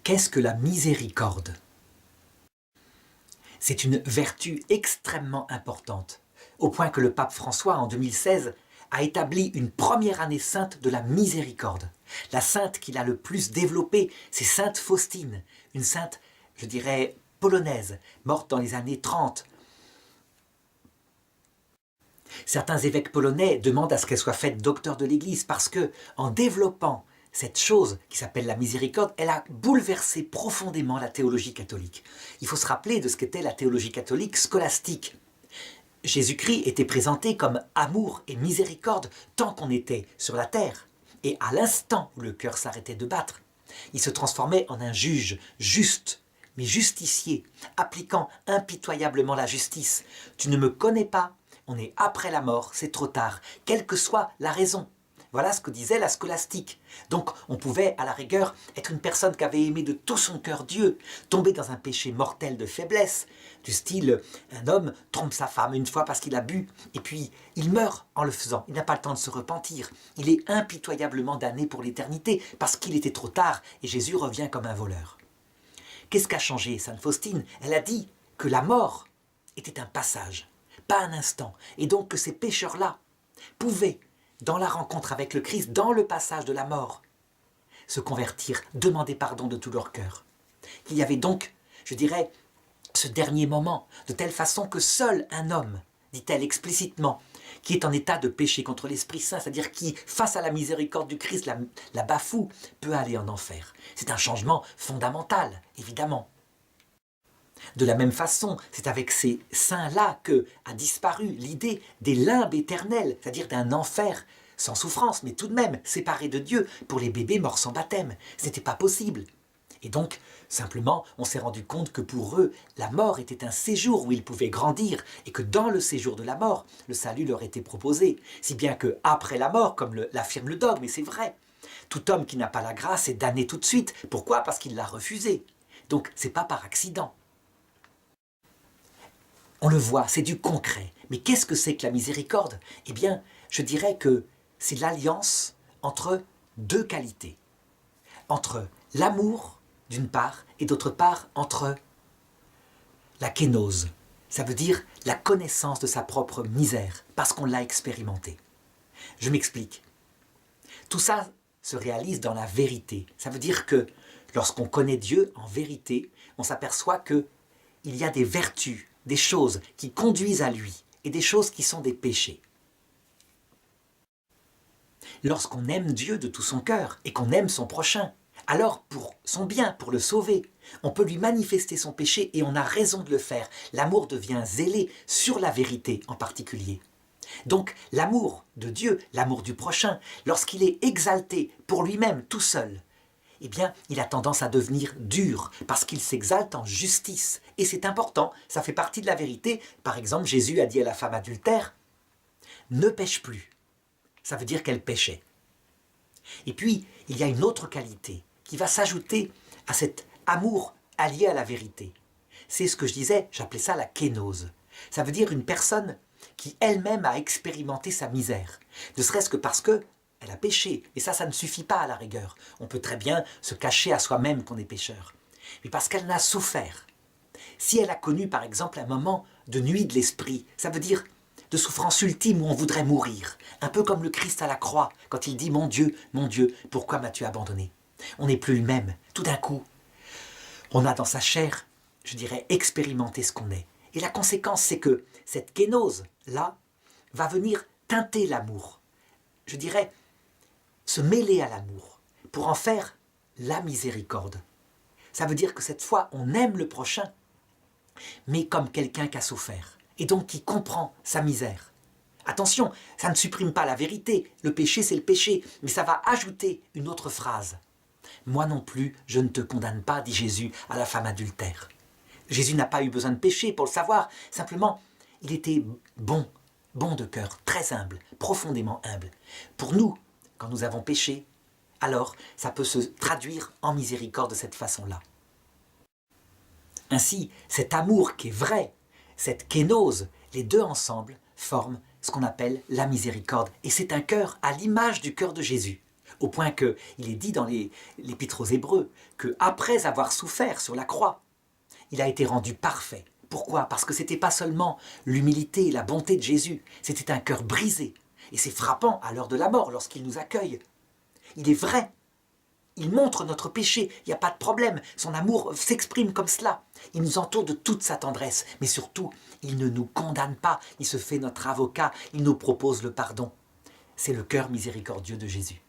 Qu'est-ce que la miséricorde? C'est une vertu extrêmement importante, au point que le pape François, en 2016, a établi une première année sainte de la miséricorde. La sainte qu'il a le plus développée, c'est Sainte Faustine, une sainte, je dirais, polonaise, morte dans les années 30. Certains évêques polonais demandent à ce qu'elle soit faite docteur de l'Église parce que, en développant cette chose qui s'appelle la miséricorde, elle a bouleversé profondément la théologie catholique. Il faut se rappeler de ce qu'était la théologie catholique scolastique. Jésus-Christ était présenté comme amour et miséricorde tant qu'on était sur la terre. Et à l'instant où le cœur s'arrêtait de battre, il se transformait en un juge juste, mais justicier, appliquant impitoyablement la justice. Tu ne me connais pas, on est après la mort, c'est trop tard, quelle que soit la raison. Voilà ce que disait la scolastique. Donc on pouvait, à la rigueur, être une personne qui avait aimé de tout son cœur Dieu, tomber dans un péché mortel de faiblesse, du style, un homme trompe sa femme une fois parce qu'il a bu, et puis il meurt en le faisant, il n'a pas le temps de se repentir, il est impitoyablement damné pour l'éternité, parce qu'il était trop tard, et Jésus revient comme un voleur. Qu'est-ce qu'a changé Sainte Faustine? Elle a dit que la mort était un passage, pas un instant, et donc que ces pécheurs-là pouvaient, dans la rencontre avec le Christ, dans le passage de la mort, se convertir, demander pardon de tout leur cœur. Qu'il y avait donc, je dirais, ce dernier moment, de telle façon que seul un homme, dit-elle explicitement, qui est en état de péché contre l'Esprit Saint, c'est-à-dire qui, face à la miséricorde du Christ, la bafoue, peut aller en enfer. C'est un changement fondamental, évidemment. De la même façon, c'est avec ces saints-là que a disparu l'idée des limbes éternelles, c'est-à-dire d'un enfer sans souffrance, mais tout de même séparé de Dieu pour les bébés morts sans baptême. Ce n'était pas possible. Et donc, simplement, on s'est rendu compte que pour eux, la mort était un séjour où ils pouvaient grandir et que dans le séjour de la mort, le salut leur était proposé. Si bien que après la mort, comme l'affirme le dogme, et c'est vrai, tout homme qui n'a pas la grâce est damné tout de suite. Pourquoi? Parce qu'il l'a refusé. Donc, ce n'est pas par accident. On le voit, c'est du concret. Mais qu'est-ce que c'est que la miséricorde? Eh bien, je dirais que c'est l'alliance entre deux qualités. Entre l'amour, d'une part, et d'autre part, entre la kénose. Ça veut dire la connaissance de sa propre misère, parce qu'on l'a expérimenté. Je m'explique. Tout ça se réalise dans la vérité. Ça veut dire que lorsqu'on connaît Dieu en vérité, on s'aperçoit qu'il y a des vertus, des choses qui conduisent à lui et des choses qui sont des péchés. Lorsqu'on aime Dieu de tout son cœur et qu'on aime son prochain, alors pour son bien, pour le sauver, on peut lui manifester son péché et on a raison de le faire. L'amour devient zélé sur la vérité en particulier. Donc l'amour de Dieu, l'amour du prochain, lorsqu'il est exalté pour lui-même tout seul, eh bien, il a tendance à devenir dur, parce qu'il s'exalte en justice. Et c'est important, ça fait partie de la vérité. Par exemple, Jésus a dit à la femme adultère, « Ne pêche plus ». Ça veut dire qu'elle péchait. Et puis, il y a une autre qualité qui va s'ajouter à cet amour allié à la vérité. C'est ce que je disais, j'appelais ça la kénose. Ça veut dire une personne qui elle-même a expérimenté sa misère. Ne serait-ce que parce que elle a péché, et ça ne suffit pas à la rigueur. On peut très bien se cacher à soi-même qu'on est pécheur. Mais parce qu'elle en a souffert. Si elle a connu, par exemple, un moment de nuit de l'esprit, ça veut dire de souffrance ultime où on voudrait mourir. Un peu comme le Christ à la croix, quand il dit « Mon Dieu, pourquoi m'as-tu abandonné ?» On n'est plus le même. Tout d'un coup, on a dans sa chair, je dirais, expérimenté ce qu'on est. Et la conséquence, c'est que cette kénose-là va venir teinter l'amour. Je dirais, se mêler à l'amour, pour en faire la miséricorde. Ça veut dire que cette fois, on aime le prochain, mais comme quelqu'un qui a souffert, et donc qui comprend sa misère. Attention, ça ne supprime pas la vérité, le péché c'est le péché, mais ça va ajouter une autre phrase. « Moi non plus, je ne te condamne pas, dit Jésus à la femme adultère. » Jésus n'a pas eu besoin de pécher pour le savoir, simplement, il était bon de cœur, très humble, profondément humble. Pour nous, quand nous avons péché, alors ça peut se traduire en miséricorde de cette façon-là. Ainsi, cet amour qui est vrai, cette kénose, les deux ensemble forment ce qu'on appelle la miséricorde. Et c'est un cœur à l'image du cœur de Jésus. au point qu'il est dit dans l'Épître aux Hébreux qu'après avoir souffert sur la croix, il a été rendu parfait. Pourquoi? Parce que ce n'était pas seulement l'humilité et la bonté de Jésus, c'était un cœur brisé. Et c'est frappant à l'heure de la mort, lorsqu'il nous accueille. Il est vrai, il montre notre péché, il n'y a pas de problème, son amour s'exprime comme cela. Il nous entoure de toute sa tendresse, mais surtout, il ne nous condamne pas, il se fait notre avocat, il nous propose le pardon. C'est le cœur miséricordieux de Jésus.